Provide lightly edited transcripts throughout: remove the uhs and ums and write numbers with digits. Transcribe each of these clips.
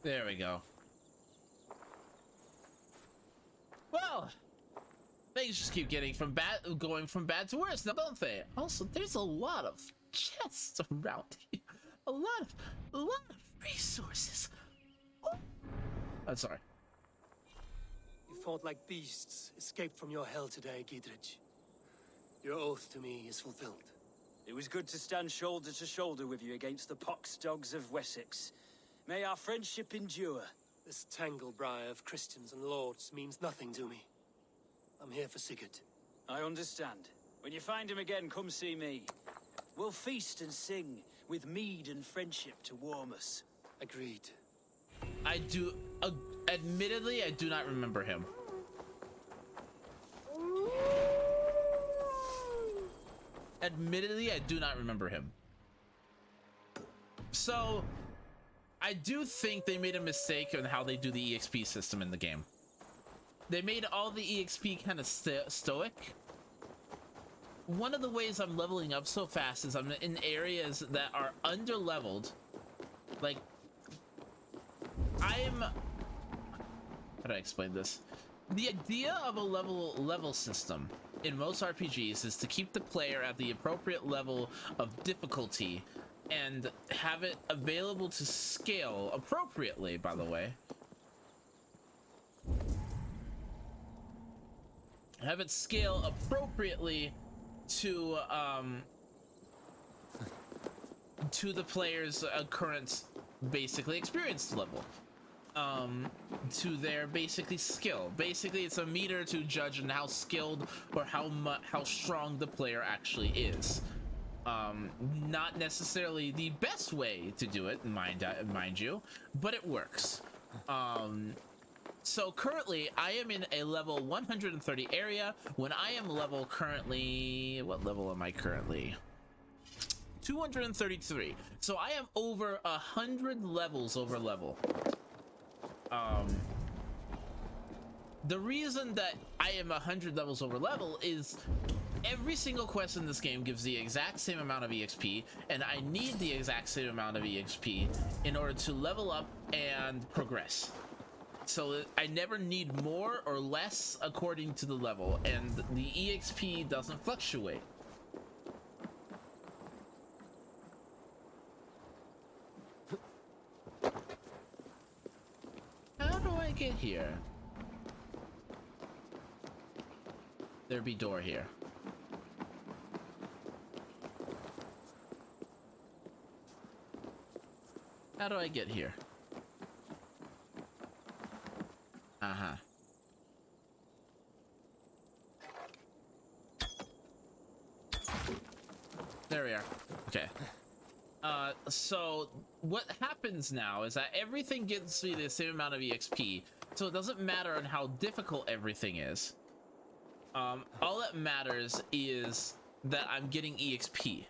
There we go. Well, things just keep going from bad to worse, now don't they? Also, there's a lot of chests around here. A lot of resources. Oh, I'm sorry. You fought like beasts, escaped from your hell today, Gidrich. Your oath to me is fulfilled. It was good to stand shoulder to shoulder with you against the pox dogs of Wessex. May our friendship endure. This tangle-briar of Christians and lords means nothing to me. I'm here for Sigurd. I understand. When you find him again, come see me. We'll feast and sing, with mead and friendship to warm us. Agreed. I do, admittedly, I do not remember him. Admittedly, I do not remember him. So, I do think they made a mistake on how they do the EXP system in the game. They made all the EXP kind of stoic. One of the ways I'm leveling up so fast is I'm in areas that are under-leveled. Like, how do I explain this? The idea of a level system in most RPGs is to keep the player at the appropriate level of difficulty and have it available to scale appropriately, by the way. Have it scale appropriately to the player's current basically experience level. To their basically skill. Basically, it's a meter to judge on how skilled or how strong the player actually is. Not necessarily the best way to do it, mind you, but it works. So currently, I am in a level 130 area. When I am level currently, what level am I currently? 233. So I am over 100 levels over level. The reason that I am 100 levels over level is every single quest in this game gives the exact same amount of EXP, and I need the exact same amount of EXP in order to level up and progress. So I never need more or less according to the level, and the EXP doesn't fluctuate. How do I get here? There be door here. How do I get here? Uh-huh. There we are. Okay. So what happens now is that everything gives me the same amount of EXP, so it doesn't matter on how difficult everything is. All that matters is that I'm getting EXP.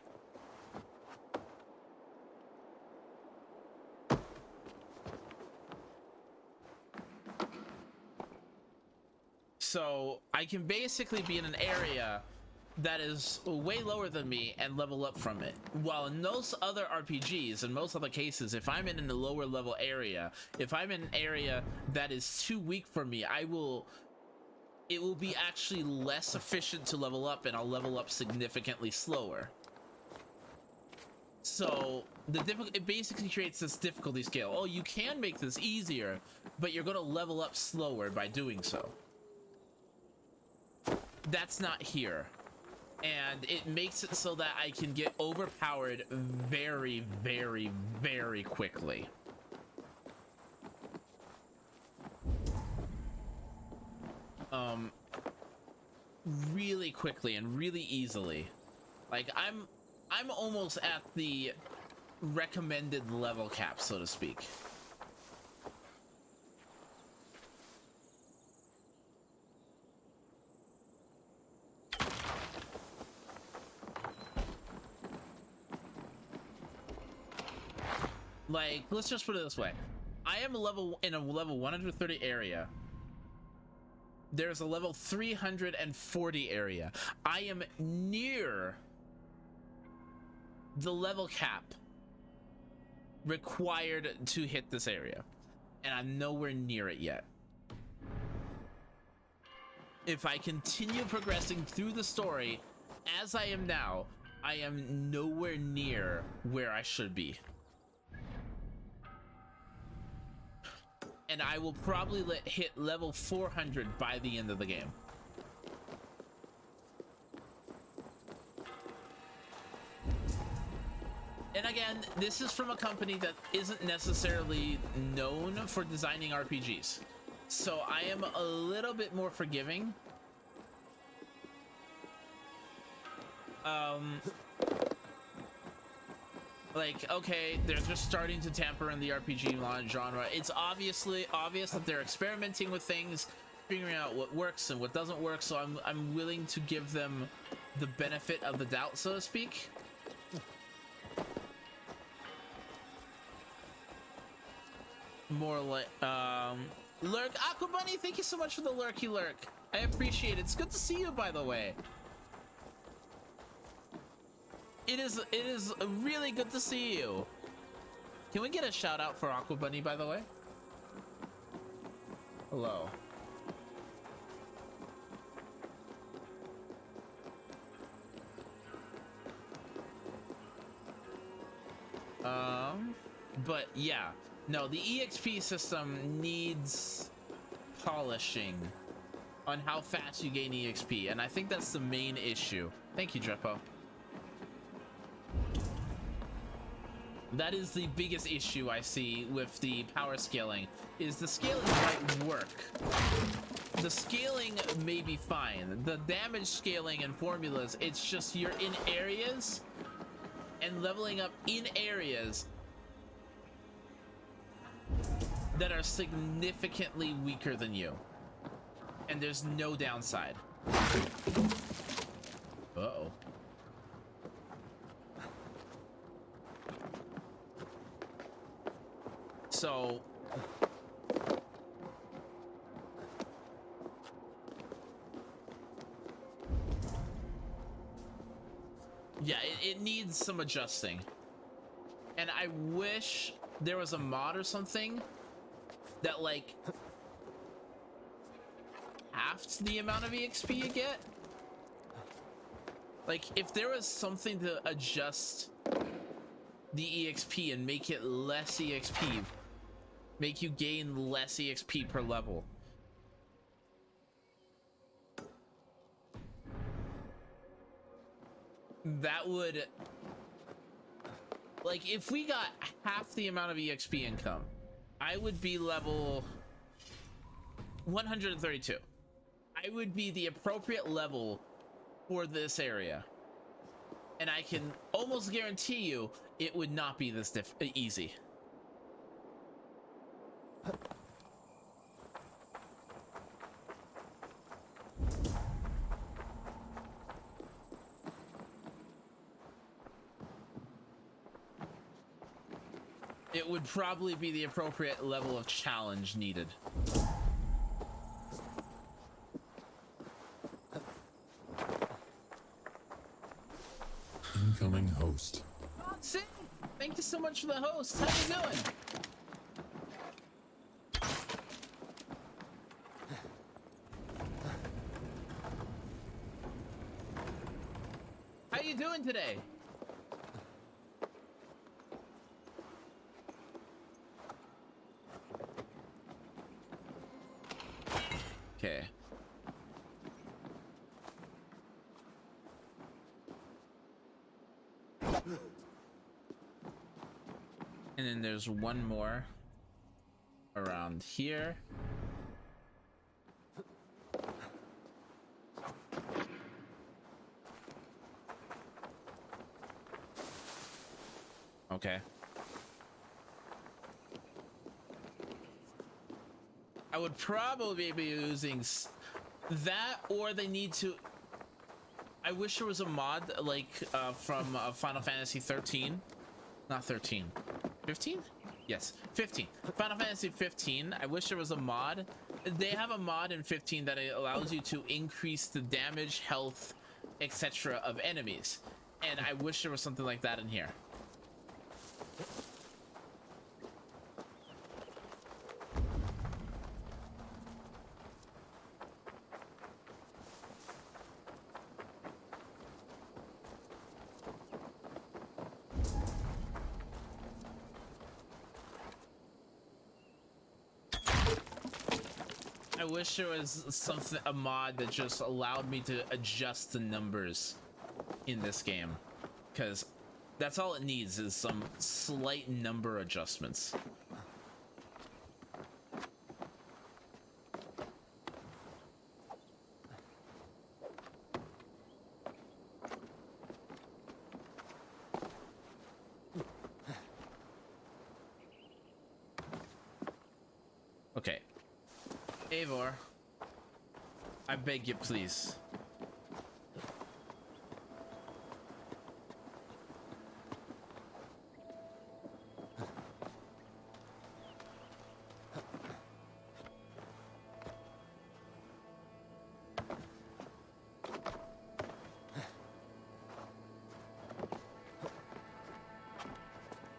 So I can basically be in an area that is way lower than me and level up from it. While in those other RPGs, in most other cases, if I'm in a lower level area, if I'm in an area that is too weak for me, it will be actually less efficient to level up, and I'll level up significantly slower. So it basically creates this difficulty scale. Oh, you can make this easier, but you're going to level up slower by doing so. That's not here. And it makes it so that I can get overpowered very, very, very quickly. Really quickly and really easily. Like I'm almost at the recommended level cap, so to speak. Like, let's just put it this way. I am in a level 130 area. There's a level 340 area. I am near the level cap required to hit this area. and I'm nowhere near it yet. If I continue progressing through the story as I am now, I am nowhere near where I should be. And I will probably hit level 400 by the end of the game. And again, this is from a company that isn't necessarily known for designing RPGs. So I am a little bit more forgiving. Like, okay, they're just starting to tamper in the RPG genre. It's obviously obvious that they're experimenting with things, figuring out what works and what doesn't work, so I'm willing to give them the benefit of the doubt, so to speak. More like, Lurk, Aqua Bunny, thank you so much for the lurky lurk. I appreciate it. It's good to see you, by the way. It is really good to see you. Can we get a shout out for Aqua Bunny, by the way? Hello. But yeah, no, the EXP system needs polishing on how fast you gain EXP, and I think that's the main issue. Thank you, Drepo. That is the biggest issue I see with the power scaling, is the scaling might work. The scaling may be fine. The damage scaling and formulas, it's just you're in areas and leveling up in areas that are significantly weaker than you. And there's no downside. Uh-oh. So yeah, it needs some adjusting. And I wish there was a mod or something that like halved the amount of EXP you get. Like if there was something to adjust the EXP and make it less EXP, make you gain less EXP per level. That would, like, if we got half the amount of EXP income, I would be level 132. I would be the appropriate level for this area. And I can almost guarantee you it would not be this easy. It would probably be the appropriate level of challenge needed. Incoming host. Sid, thank you so much for the host. How you doing? How you doing today? Okay. And then there's one more around here. Okay. I would probably be using that, or they need to. I wish there was a mod like from Final Fantasy 13. Not 13. 15? Yes, 15. Final Fantasy 15. I wish there was a mod. They have a mod in 15 that allows you to increase the damage, health, etc. of enemies. And I wish there was something like that in here. I wish there was something, a mod that just allowed me to adjust the numbers in this game, because that's all it needs is some slight number adjustments. Okay, Eivor, I beg you, please.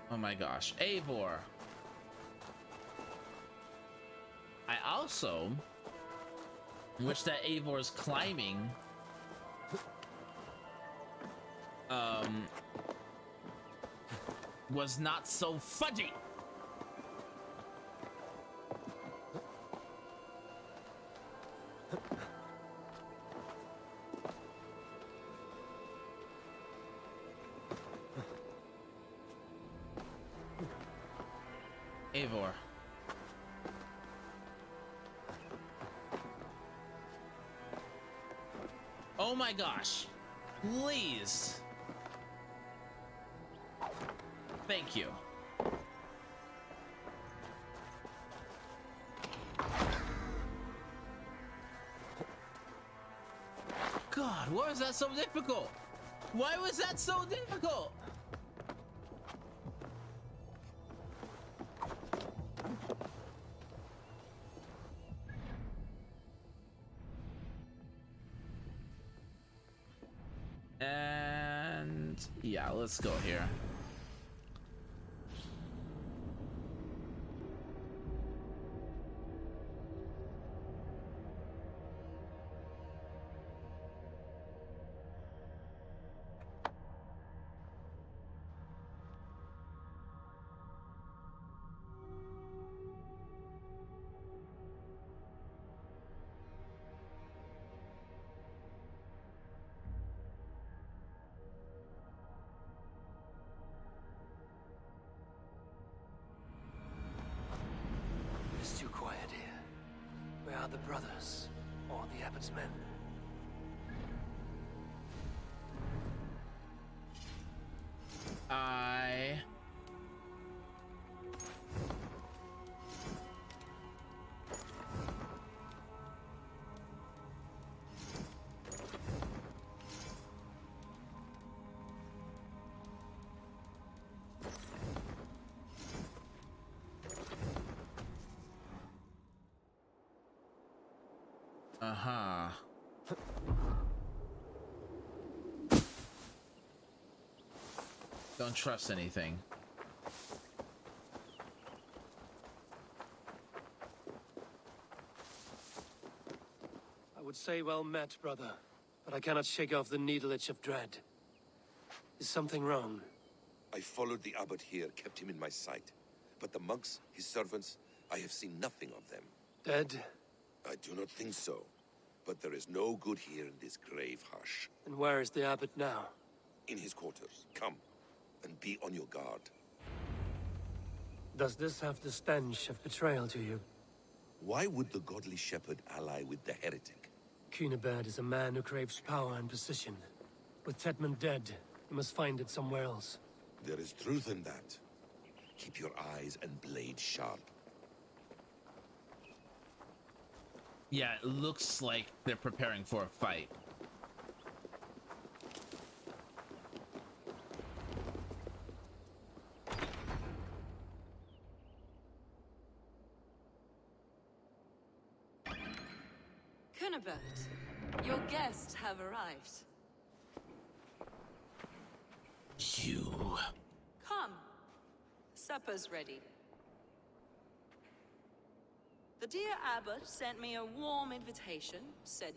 Oh my gosh, Eivor. I also wish that Eivor's climbing was not so fudgy. Eivor. Oh my gosh. Please. Thank you. God, why was that so difficult? Why was that so difficult? And yeah, let's go here. It's too quiet here. Where are the brothers? Or the abbot's men? Uh-huh. Don't trust anything. I would say well met, brother, but I cannot shake off the needle itch of dread. Is something wrong? I followed the abbot here, kept him in my sight. But the monks, his servants, I have seen nothing of them. Dead? I do not think so. But there is no good here in this grave hush. And where is the abbot now? In his quarters. Come, and be on your guard. Does this have the stench of betrayal to you? Why would the godly shepherd ally with the heretic? Cunibert is a man who craves power and position. With Tedman dead, he must find it somewhere else. There is truth in that. Keep your eyes and blade sharp. Yeah, it looks like they're preparing for a fight. Cunibert, your guests have arrived. You. Come. Supper's ready. The dear abbot sent me a warm invitation, said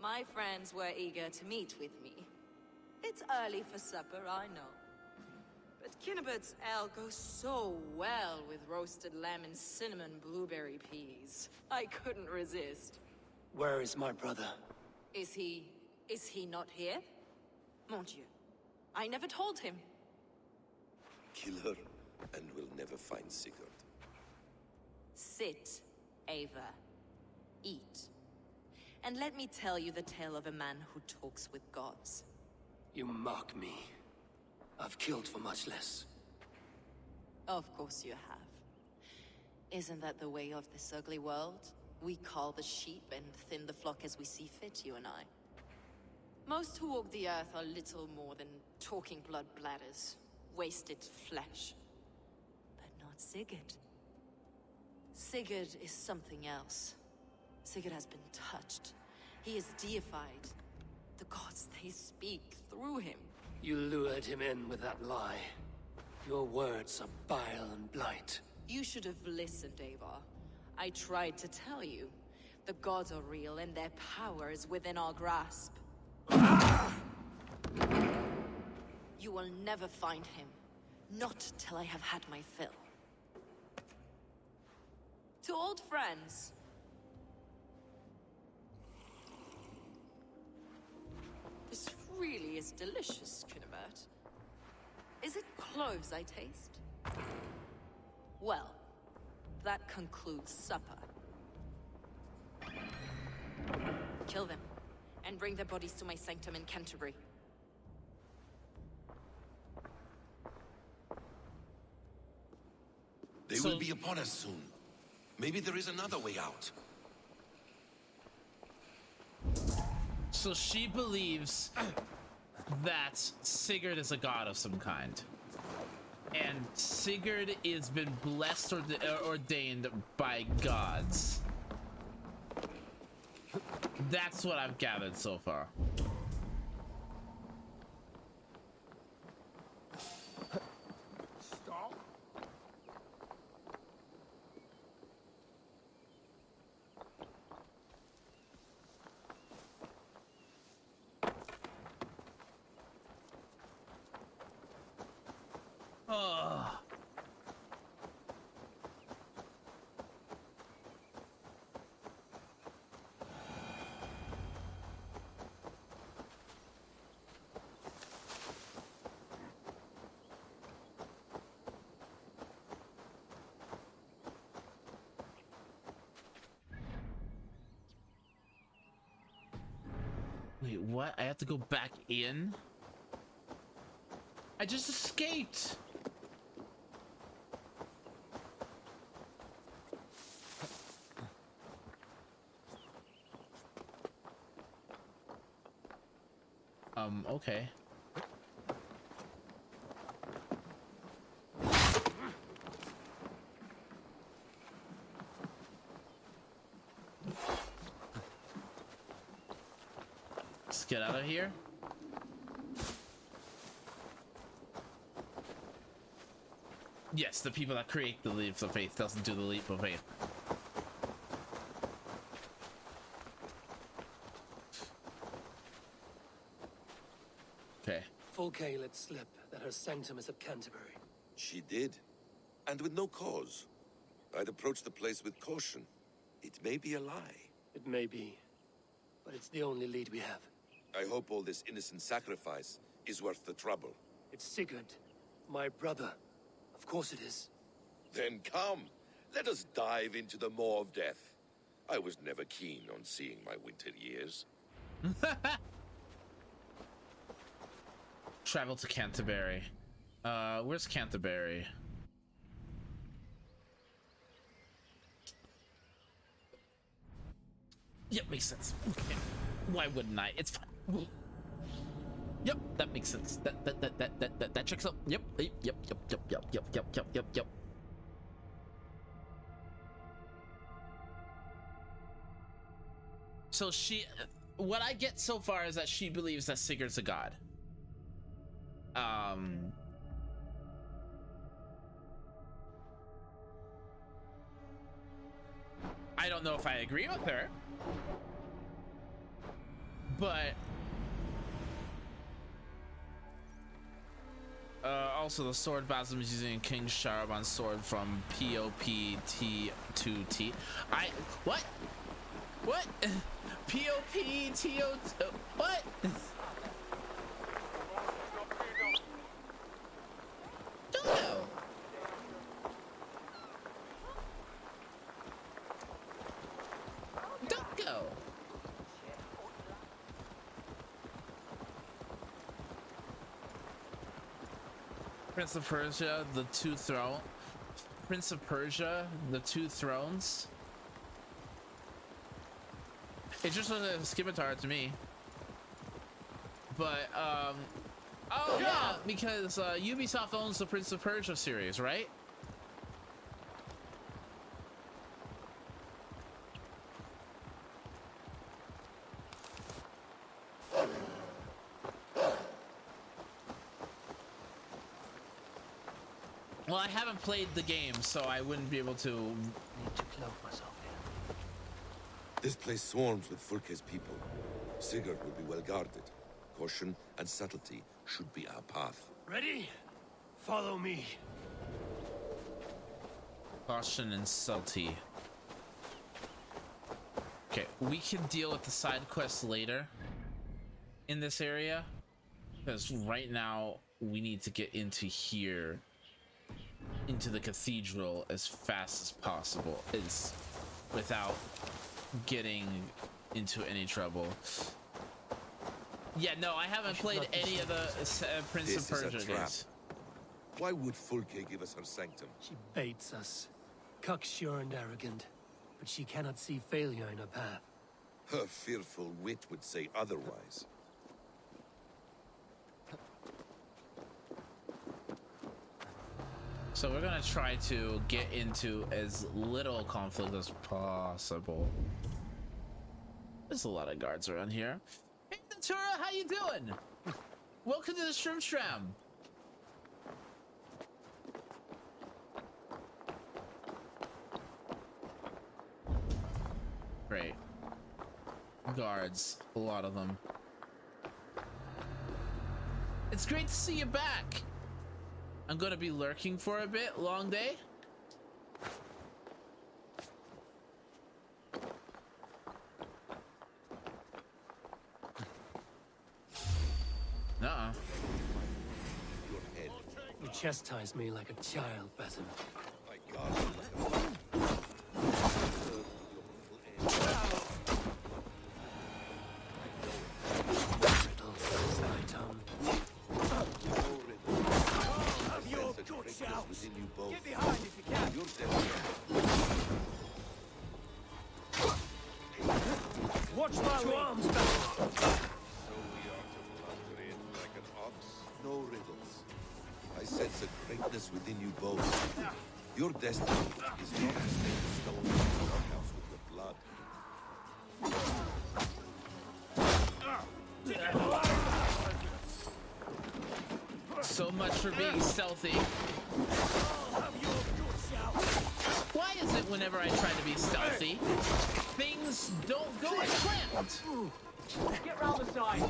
my friends were eager to meet with me. It's early for supper, I know. But Kinnabert's ale goes so well with roasted lamb and cinnamon blueberry peas. I couldn't resist. Where is my brother? Is he not here? Mon Dieu. I never told him. Kill her, and we'll never find Sigurd. Sit, Ava. Eat. And let me tell you the tale of a man who talks with gods. You mock me. I've killed for much less. Of course you have. Isn't that the way of this ugly world? We call the sheep and thin the flock as we see fit, you and I. Most who walk the earth are little more than talking blood bladders, wasted flesh. But not Sigurd. Sigurd is something else. Sigurd has been touched. He is deified. The gods, they speak through him. You lured him in with that lie. Your words are bile and blight. You should have listened, Ava. I tried to tell you. The gods are real and their power is within our grasp. You will never find him. Not till I have had my fill. To old friends. This really is delicious, Kinnabert. Is it cloves I taste? Well, that concludes supper. Kill them, and bring their bodies to my sanctum in Canterbury. They will be upon us soon. Maybe there is another way out. So she believes that Sigurd is a god of some kind. And Sigurd has been blessed or ordained by gods. That's what I've gathered so far. Stop. Oh. Wait, what? I have to go back in? I just escaped! Okay. Let's get out of here. Yes, the people that create the leap of faith doesn't do the leap of faith. Okay. Fulke let slip that her sanctum is at Canterbury. She did, and with no cause. I'd approach the place with caution. It may be a lie. It may be, but it's the only lead we have. I hope all this innocent sacrifice is worth the trouble. It's Sigurd, my brother. Of course it is. Then come, let us dive into the maw of death. I was never keen on seeing my winter years. Travel to Canterbury. Where's Canterbury? Yep, makes sense. Okay. Why wouldn't I? It's fine. Yep, that makes sense. That checks out. Yep. So she, what I get so far is that she believes that Sigurd's a god. I don't know if I agree with her, but Also, the sword Basim is using King's Sharaban sword from POPT2T. What? What? POPTO. What? Don't go. Don't go. Prince of Persia, the Two Thrones. Prince of Persia, the Two Thrones. It just was a scimitar to me. But, oh yeah, because Ubisoft owns the Prince of Persia series, right? Well, I haven't played the game, so I wouldn't be able to. Need to cloak myself here. This place swarms with Fulke's people. Sigurd will be well guarded. Caution and subtlety should be our path. Ready? Follow me. Caution and subtlety. Okay, we can deal with the side quests later in this area, because right now we need to get into here, into the cathedral as fast as possible, is without getting into any trouble. Yeah, no, I haven't played any of the Prince of Persia games. Why would Fulke give us her sanctum? She baits us. Cocksure and arrogant. But she cannot see failure in her path. Her fearful wit would say otherwise. So we're gonna try to get into as little conflict as possible. There's a lot of guards around here. Hey, Natura, how you doing? Welcome to the Shrimstram. Great. Guards, a lot of them. It's great to see you back. I'm gonna be lurking for a bit. Long day. Nuh-uh. Your head. You chastise me like a child, Basim. My God. Within you both. Get behind if you can. You're dead. Watch my arms back. So we are to flutter in like an ox? No riddles. I sense a greatness within you both. Your destiny is not to stay in stone in our house with your blood. So much for being stealthy. Why is it whenever I try to be stealthy, things don't go as planned? Get round the side.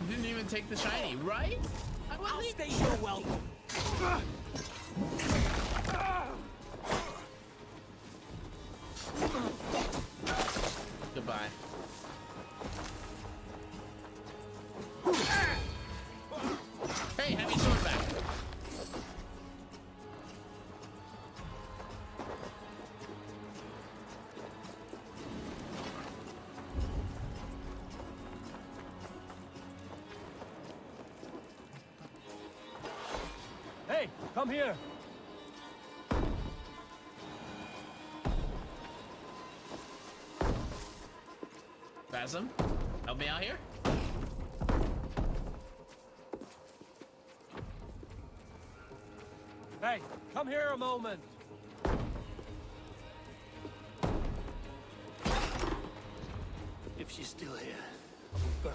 Didn't even take the shiny, right? I'll stay here welcome. Goodbye. Hey, have your sword back. Hey, come here. Basim, help me out here. Hey, come here a moment. If she's still here, I will burn.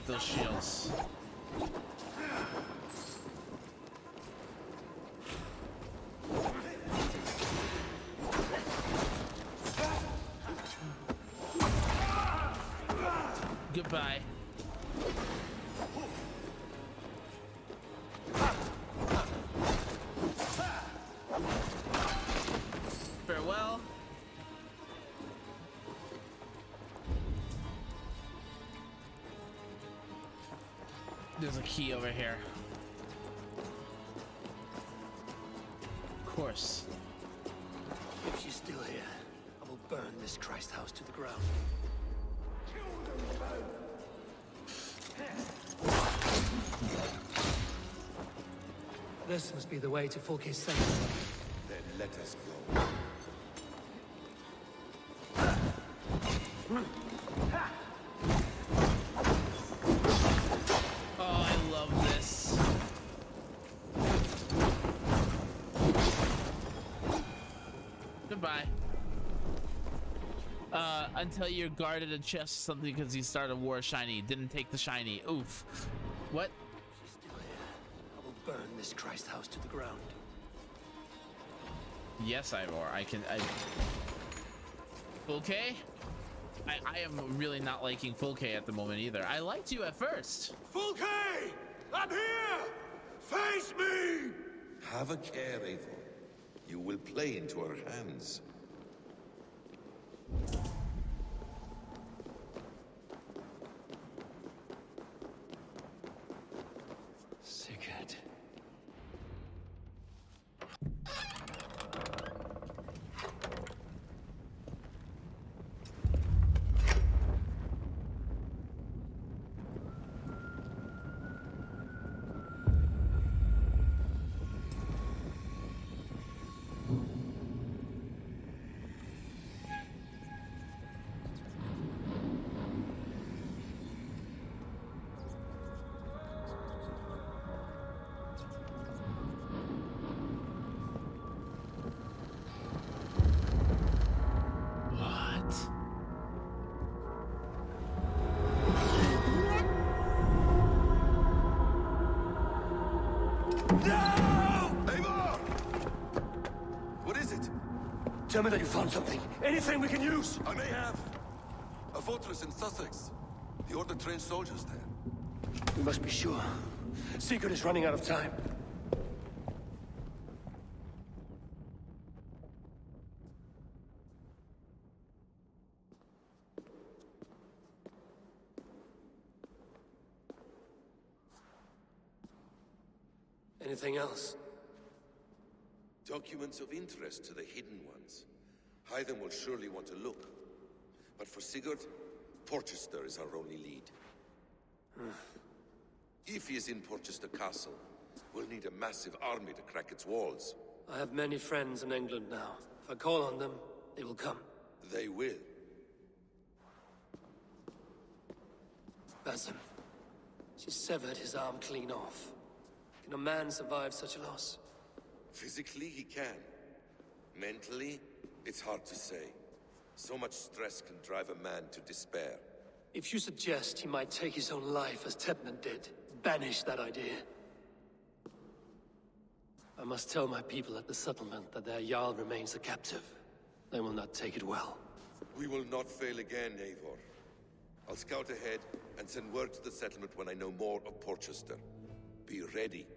take those shields. Goodbye. Farewell. There's a key over here. Of course. If she's still here, I will burn this Christ house to the ground. This must be the way to Fulke's center. Then let us go. Oh, I love this. Goodbye. Until you guarded a chest or something because you started a war shiny. Didn't take the shiny. Oof. What? She's still here. I will burn this Christ house to the ground. Yes, Ivor. I can. Okay. I am really not liking Fulke at the moment either. I liked you at first. Fulke! I'm here! Face me! Have a care, Eivor. You will play into our hands. Sigurd. What? Eivor! What is it? Tell me that you found something. Anything we can use. I may have. A fortress in Sussex. The Order trained soldiers there. We must be sure. Sigurd is running out of time. Anything else? Documents of interest to the hidden ones. Hythen will surely want to look. But for Sigurd, Porchester is our only lead. If he is in Porchester Castle, we'll need a massive army to crack its walls. I have many friends in England now. If I call on them, they will come. They will. Basim. She severed his arm clean off. Can a man survive such a loss? Physically, he can. Mentally, it's hard to say. So much stress can drive a man to despair. If you suggest he might take his own life as Tepman did, banish that idea. I must tell my people at the settlement that their Jarl remains a captive. They will not take it well. We will not fail again, Eivor. I'll scout ahead and send word to the settlement when I know more of Porchester. Be ready.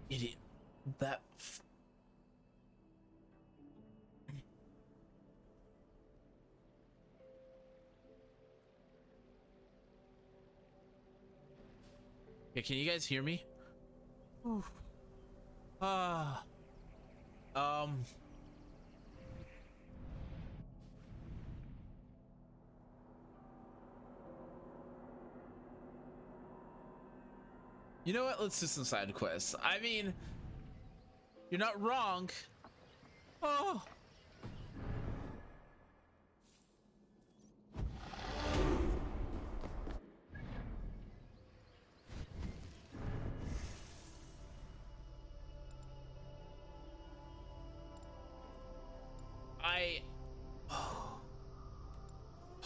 Idiot. That. Yeah, can you guys hear me? Ah. You know what? Let's do some side quests. I mean, You're not wrong. Oh.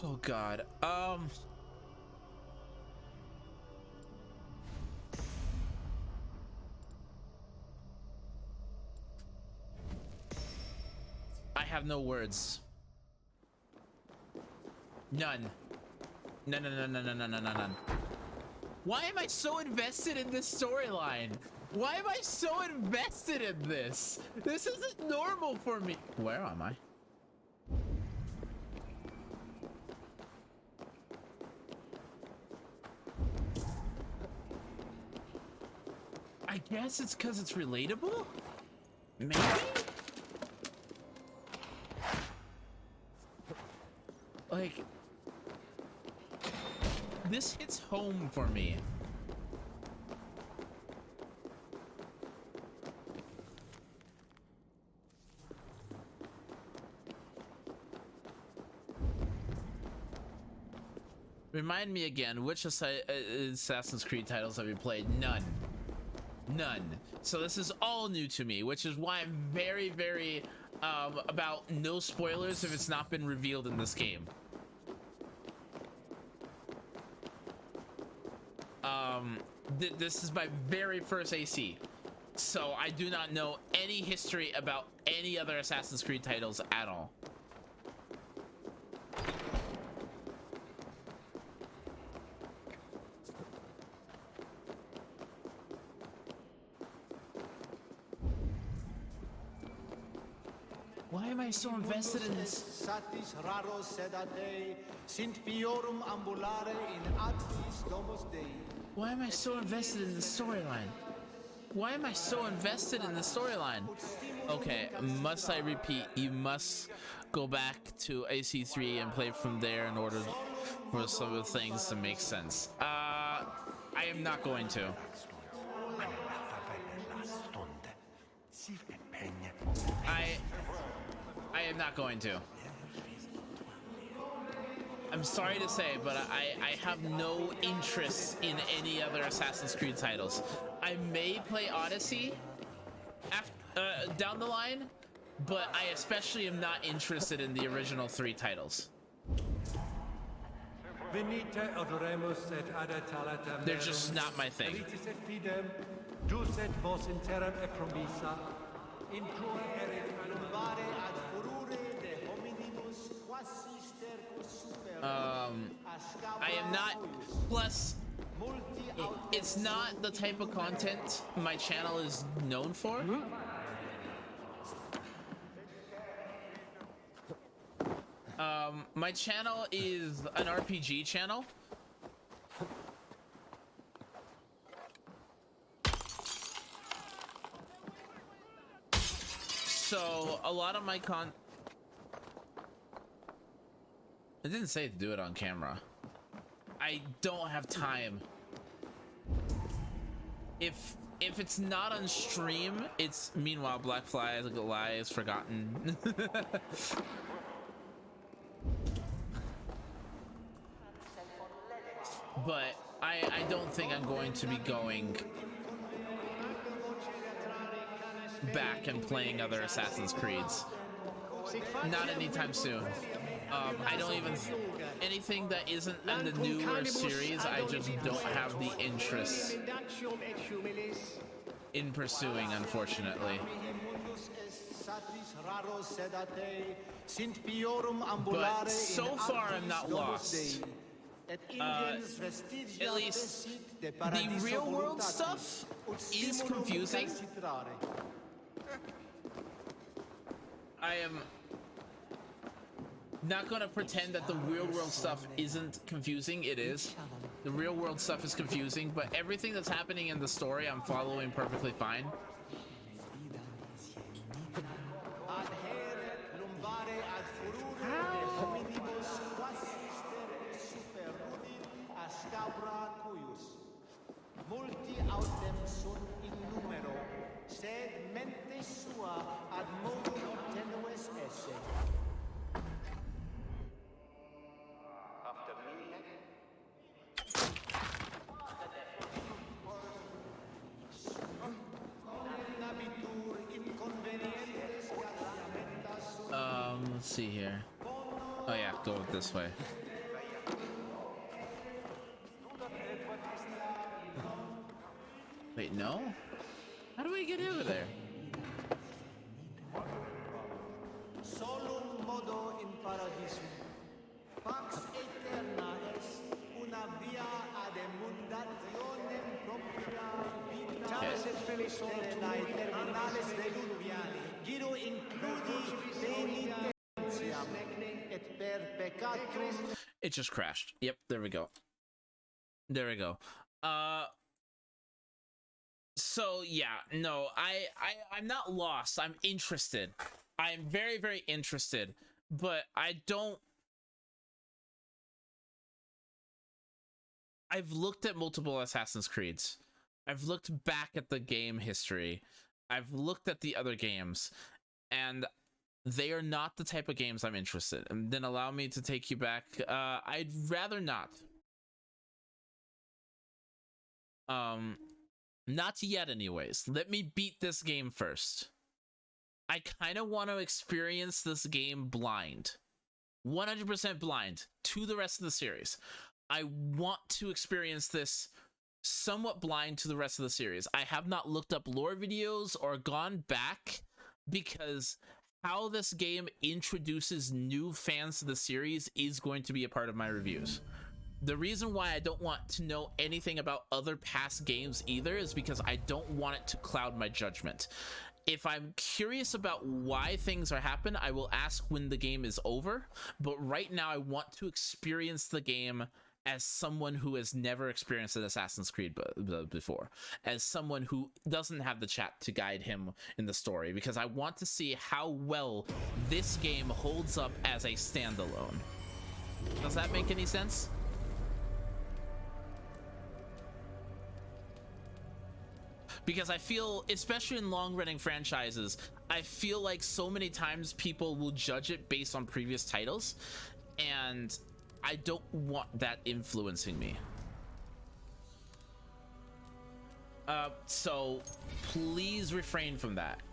Oh God. I have no words. None. None. Why am I so invested in this storyline? Why am I so invested in this? This isn't normal for me. Where am I? I guess it's because it's relatable? Maybe? Like, this hits home for me. Remind me again, which Assassin's Creed titles have you played? None. So this is all new to me, which is why I'm very, very about no spoilers if it's not been revealed in this game. This is my very first AC, so I do not know any history about any other Assassin's Creed titles at all. Why am I so invested in this? Why am I so invested in the storyline? Why am I so invested in the storyline? Okay, must I repeat? You must go back to AC3 and play from there in order for some of the things to make sense. I am not going to. I am not going to. I'm sorry to say, but I have no interest in any other Assassin's Creed titles. I may play Odyssey down the line, but I especially am not interested in the original 3 titles. They're just not my thing. I am not, plus it's not the type of content my channel is known for. My channel is an RPG channel. So a lot of my I didn't say to do it on camera. I don't have time. If it's not on stream, it's meanwhile Black Fly is forgotten. But I don't think I'm going to be going back and playing other Assassin's Creeds. Not anytime soon. I don't even anything that isn't in the newer series. I just don't have the interest in pursuing, unfortunately. But so far, I'm not lost. At least the real world stuff is confusing. I am not gonna pretend that the real world stuff isn't confusing. It is. The real world stuff is confusing, but everything that's happening in the story I'm following perfectly fine. Let's see here. Oh yeah, go this way. Wait, no? How do we get over there? Solum modo in paradisum. Pax aeterna est una via ad emundationem propria vitalis et felicenae terminales deluviani. Giro includi penitentiam et per peccatum. It just crashed. Yep, there we go. There we go. So yeah, no, I'm not lost. I'm interested. I'm very, very interested, but I've looked at multiple Assassin's Creeds. I've looked back at the game history. I've looked at the other games, and they are not the type of games I'm interested in. And then allow me to take you back. I'd rather not. Not yet anyways. Let me beat this game first. I kind of want to experience this game blind. 100% blind to the rest of the series. I want to experience this somewhat blind to the rest of the series. I have not looked up lore videos or gone back because how this game introduces new fans to the series is going to be a part of my reviews. The reason why I don't want to know anything about other past games either is because I don't want it to cloud my judgment. If I'm curious about why things are happening, I will ask when the game is over. But right now, I want to experience the game as someone who has never experienced an Assassin's Creed before, as someone who doesn't have the chat to guide him in the story, because I want to see how well this game holds up as a standalone. Does that make any sense? Because I feel, especially in long-running franchises, I feel like so many times people will judge it based on previous titles, and I don't want that influencing me. So please refrain from that.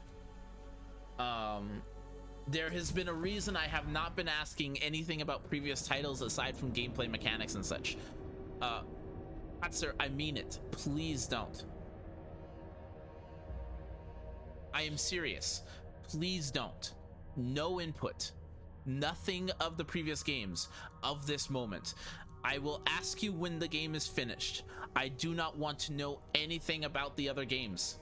There has been a reason I have not been asking anything about previous titles aside from gameplay mechanics and such. Sir, I mean it. Please don't. I am serious. Please don't. No input. Nothing of the previous games of this moment. I will ask you when the game is finished. I do not want to know anything about the other games.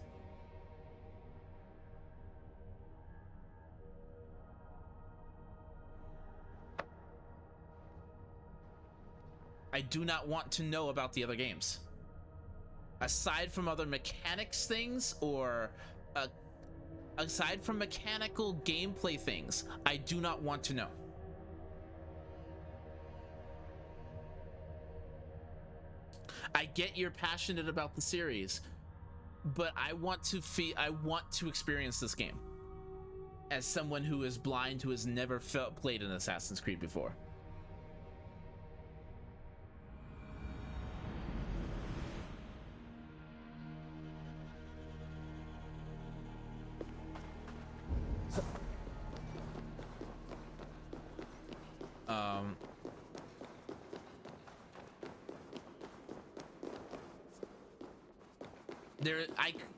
I do not want to know about the other games. Aside from other mechanics things or aside from mechanical gameplay things, I do not want to know. I get you're passionate about the series, but I want to experience this game as someone who is blind, who has never played an Assassin's Creed before.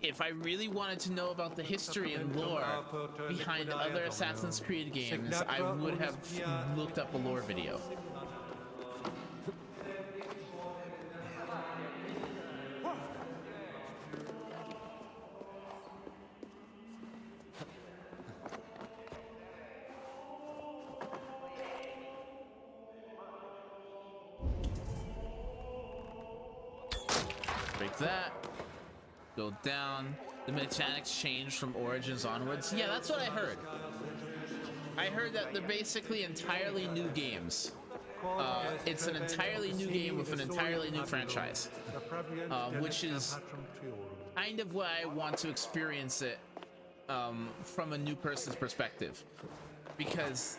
If I really wanted to know about the history and lore behind other Assassin's Creed games, I would have looked up a lore video. Break that. Go down. The mechanics change from Origins onwards. Yeah, that's what I heard. I heard that they're basically entirely new games. It's an entirely new game with an entirely new franchise, which is kind of what I want to experience it from a new person's perspective, because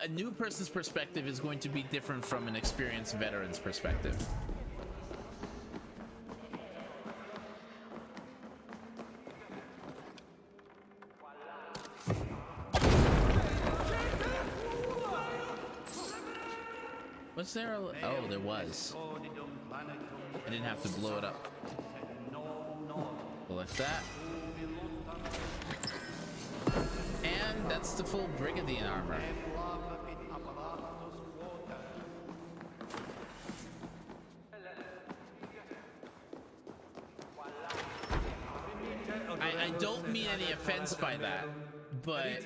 a new person's perspective is going to be different from an experienced veteran's perspective. Was there a... Oh, there was. I didn't have to blow it up. Like that. And that's the full Brigadier armor. I don't mean any offense by that, but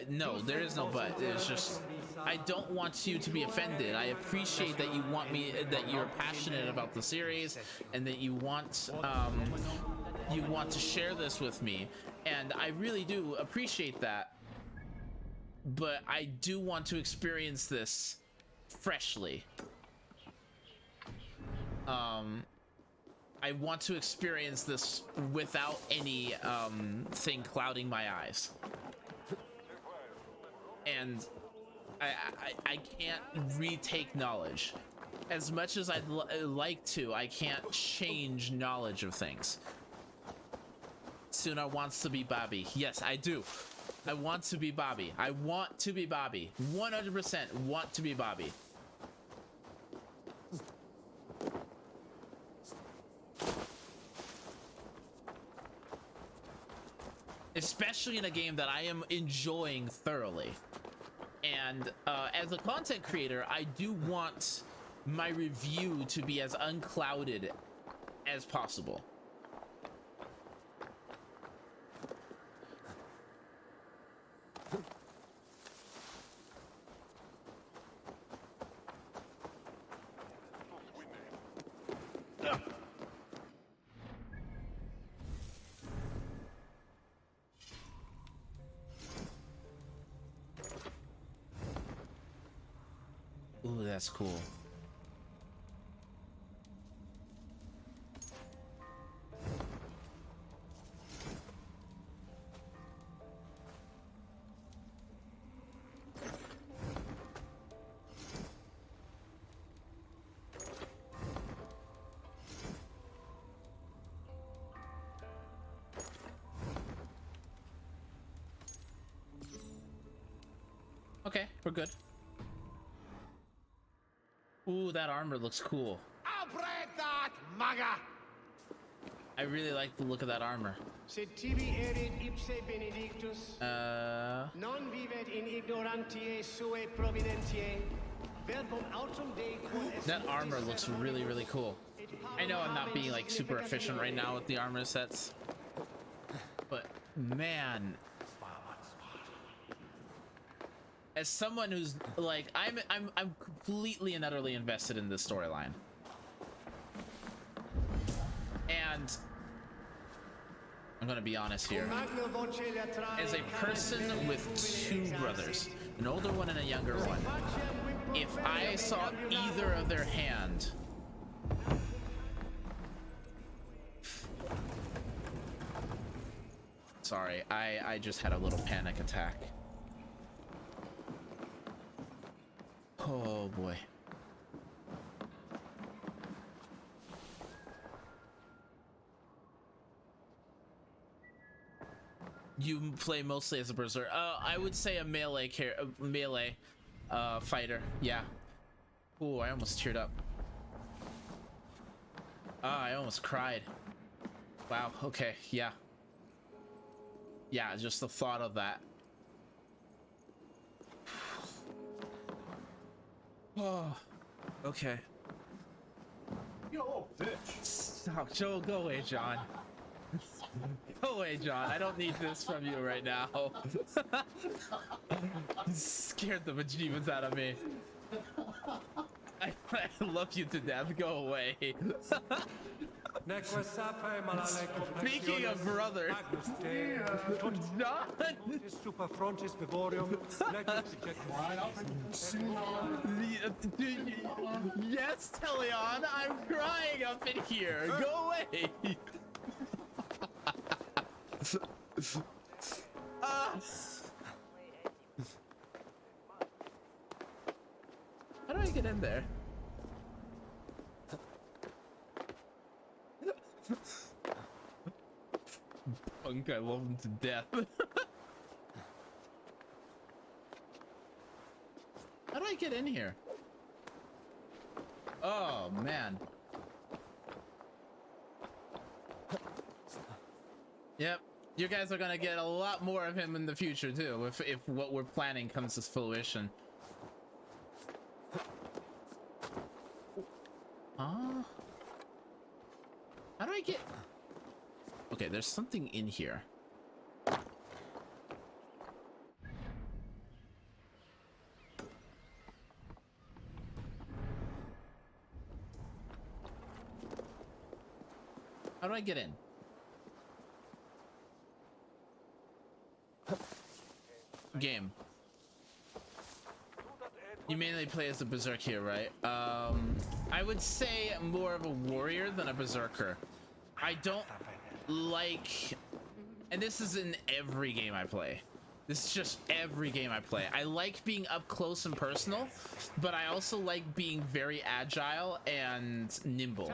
no, there is no but. It's just I don't want you to be offended. I appreciate that you want me, that you're passionate about the series, and that you want to share this with me, and I really do appreciate that. But I do want to experience this freshly. I want to experience this without any thing clouding my eyes, and I can't retake knowledge. As much as I'd like to, I can't change knowledge of things. Suna wants to be Bobby. Yes, I do. I want to be Bobby. I want to be Bobby. 100% want to be Bobby. Especially in a game that I am enjoying thoroughly. And as a content creator, I do want my review to be as unclouded as possible. Ooh, that's cool. Okay, we're good. Ooh, that armor looks cool. I'll break that, maga! I really like the look of that armor. Sed tibi erit ipse benedictus. Non vivet in ignorantiae sue providentiae. Verbum autum Dei quod est. That armor looks really, really cool. I know I'm not being like super efficient right now with the armor sets, but man, as someone who's like, I'm completely and utterly invested in this storyline, and I'm gonna be honest here. As a person with two brothers, an older one and a younger one, if I saw either of their hand, sorry, I just had a little panic attack. Oh boy. You play mostly as a berserker. I would say a melee fighter. Yeah. Ooh, I almost teared up. I almost cried. Wow. Okay. Yeah. Yeah. Just the thought of that. Oh, okay. Yo, bitch. Stop, Joe. Go away, John. Go away, John. I don't need this from you right now. You scared the bejeebus out of me. I love you to death. Go away. Speaking of brothers, John. Yes, Teleon, I'm crying up in here. Go away. How do I get in there? Punk, I love him to death. How do I get in here? Oh, man. Yep. You guys are gonna get a lot more of him in the future, too, if what we're planning comes to fruition. How do I get... Okay, there's something in here. How do I get in? Game. You mainly play as a berserk here, right? I would say more of a warrior than a berserker. I don't like, and this is in every game I play. This is just every game I play. I like being up close and personal, but I also like being very agile and nimble.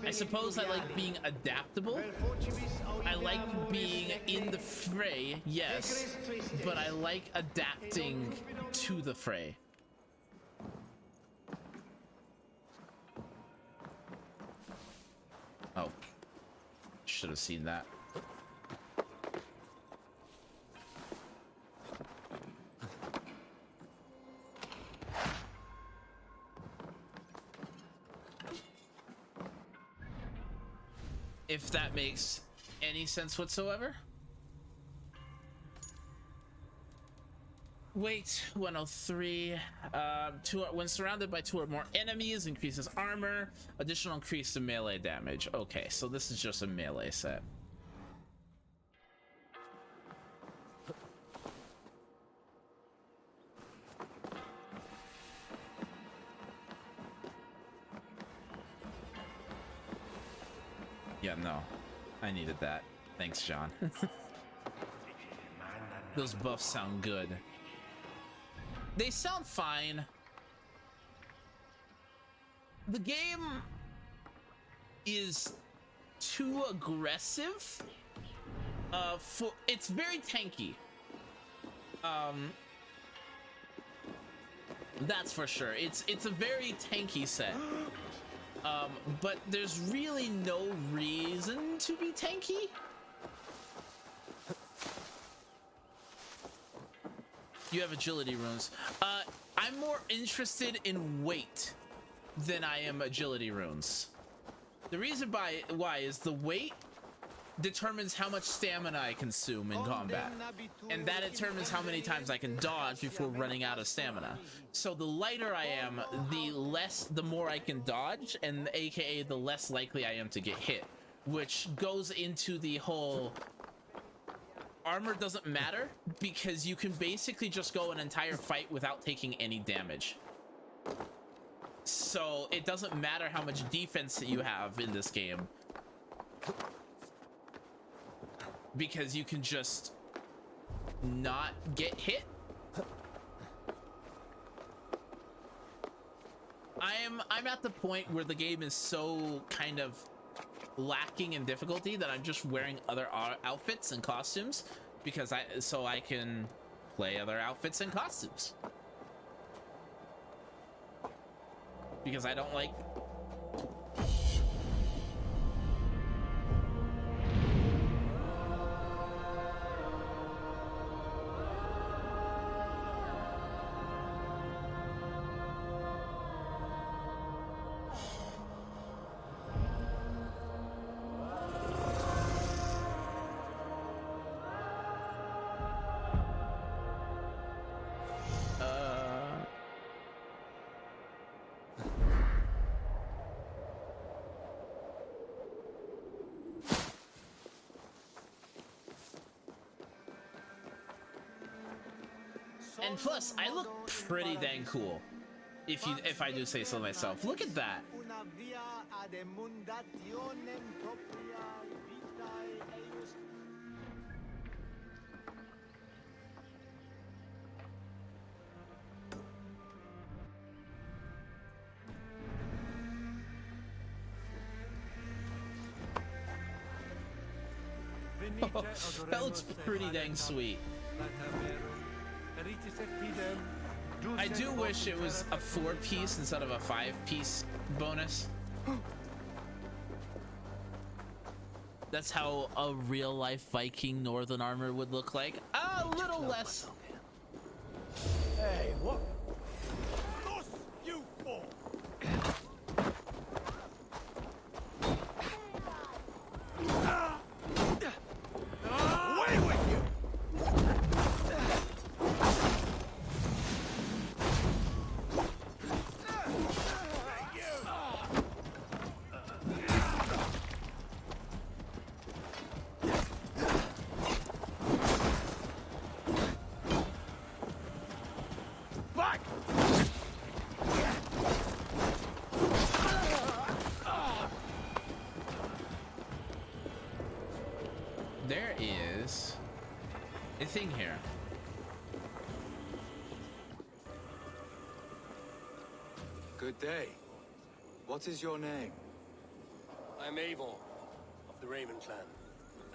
I suppose I like being adaptable. I like being in the fray, yes, but I like adapting to the fray. Oh, should have seen that. If that makes any sense whatsoever. Wait, 103. When surrounded by 2 or more enemies, increases armor. Additional increase to melee damage. Okay, so this is just a melee set. Yeah, no. I needed that. Thanks, John. Those buffs sound good. They sound fine. The game is too aggressive. It's very tanky. That's for sure. It's a very tanky set. But there's really no reason to be tanky. You have agility runes. I'm more interested in weight than I am agility runes. The reason why is the weight determines how much stamina I consume in combat, and that determines how many times I can dodge before running out of stamina. So the lighter I am, the more I can dodge, and aka the less likely I am to get hit, which goes into the whole armor doesn't matter, because you can basically just go an entire fight without taking any damage. So it doesn't matter how much defense that you have in this game, because you can just not get hit. I'm at the point where the game is so kind of lacking in difficulty that I'm just wearing other outfits and costumes because I can play other outfits and costumes, because I don't like and plus, I look pretty dang cool, if I do say so myself. Look at that. That looks pretty dang sweet. I do wish it was a 4-piece instead of a 5-piece bonus. That's how a real-life Viking Northern armor would look like. A little less. Hey, what? There is a thing here. Good day. What is your name? I'm Eivor, of the Raven clan.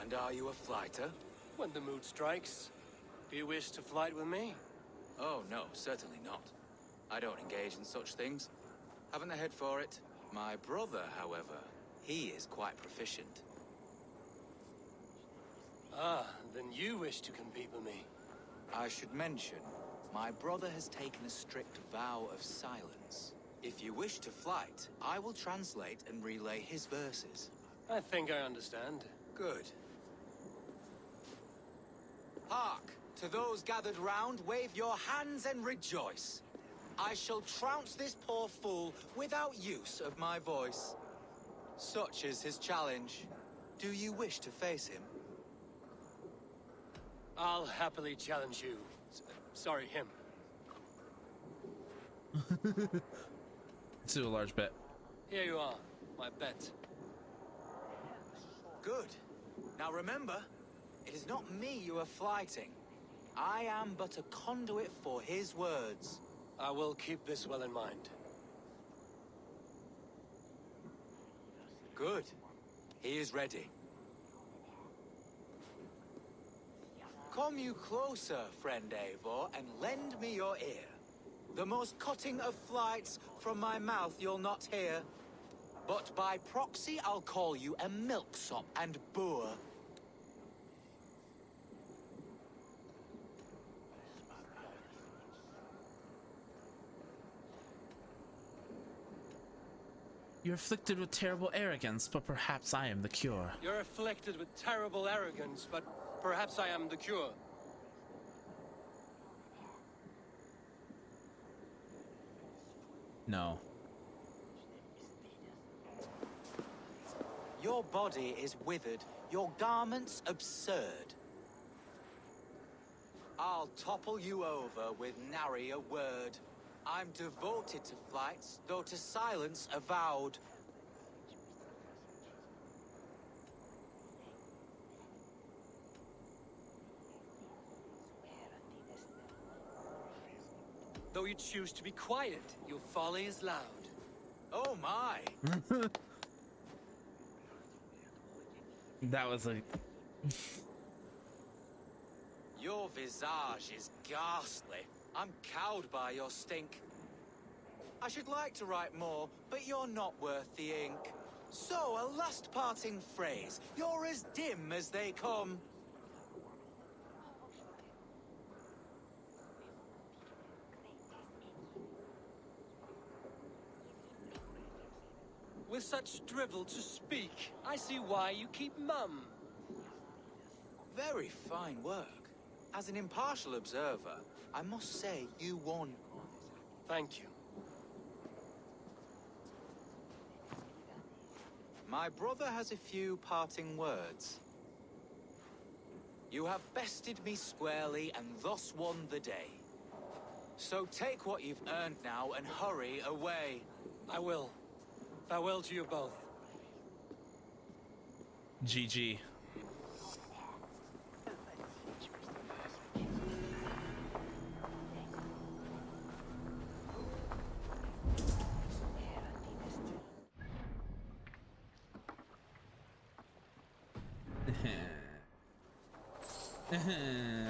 And are you a flighter? When the mood strikes, do you wish to flight with me? Oh, no, certainly not. I don't engage in such things. Haven't the head for it. My brother, however, he is quite proficient. Ah, then you wish to compete with me. I should mention, my brother has taken a strict vow of silence. If you wish to flight, I will translate and relay his verses. I think I understand. Good. Hark! To those gathered round, wave your hands and rejoice. I shall trounce this poor fool without use of my voice. Such is his challenge. Do you wish to face him? I'll happily challenge you. Sorry, him. Let's do a large bet. Here you are, my bet. Good. Now remember, it is not me you are flighting. I am but a conduit for his words. I will keep this well in mind. Good. He is ready. Come you closer, friend Eivor, and lend me your ear. The most cutting of flights from my mouth you'll not hear. But by proxy I'll call you a milksop and boor. You're afflicted with terrible arrogance, but perhaps I am the cure. You're afflicted with terrible arrogance, but perhaps I am the cure. No. Your body is withered, your garments absurd. I'll topple you over with nary a word. I'm devoted to flights, though to silence avowed. Though you choose to be quiet, your folly is loud. Oh my! That was like... Your visage is ghastly. I'm cowed by your stink. I should like to write more, but you're not worth the ink. So, a last parting phrase. You're as dim as they come. With such drivel to speak, I see why you keep mum. Very fine work. As an impartial observer, I must say you won. Thank you. My brother has a few parting words. You have bested me squarely and thus won the day. So take what you've earned now and hurry away. I will. Farewell to you both. GG.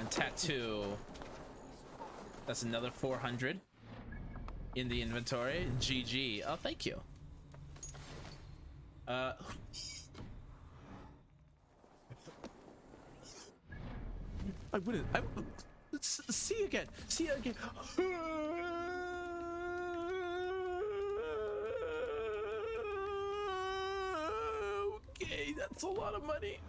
Tattoo. That's another 400 in the inventory. GG. Oh, thank you. I wouldn't. See you again. See you again. Okay, that's a lot of money.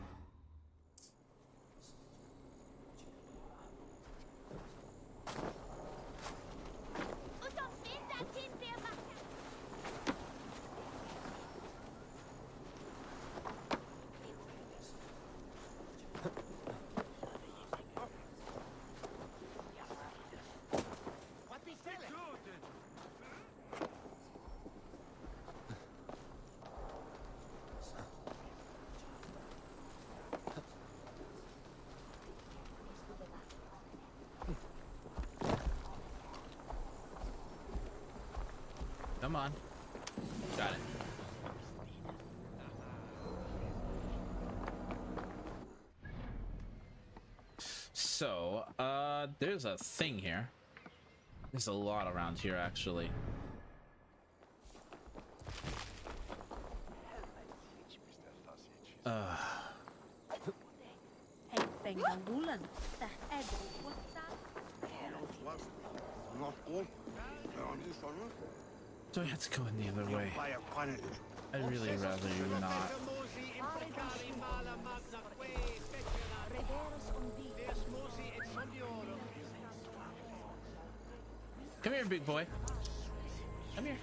Come on. Got it. So, there's a thing here. There's a lot around here, actually. Do I have to go in the other way? I'd really rather you not. Come here, big boy. Come here.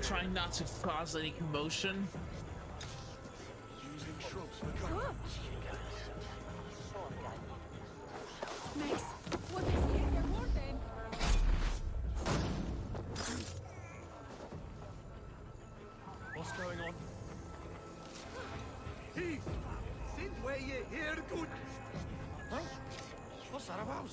Trying not to cause any commotion. Mace, what is here, Warden? What's going on? Hey! Sit where you here, good! Huh? What's that about?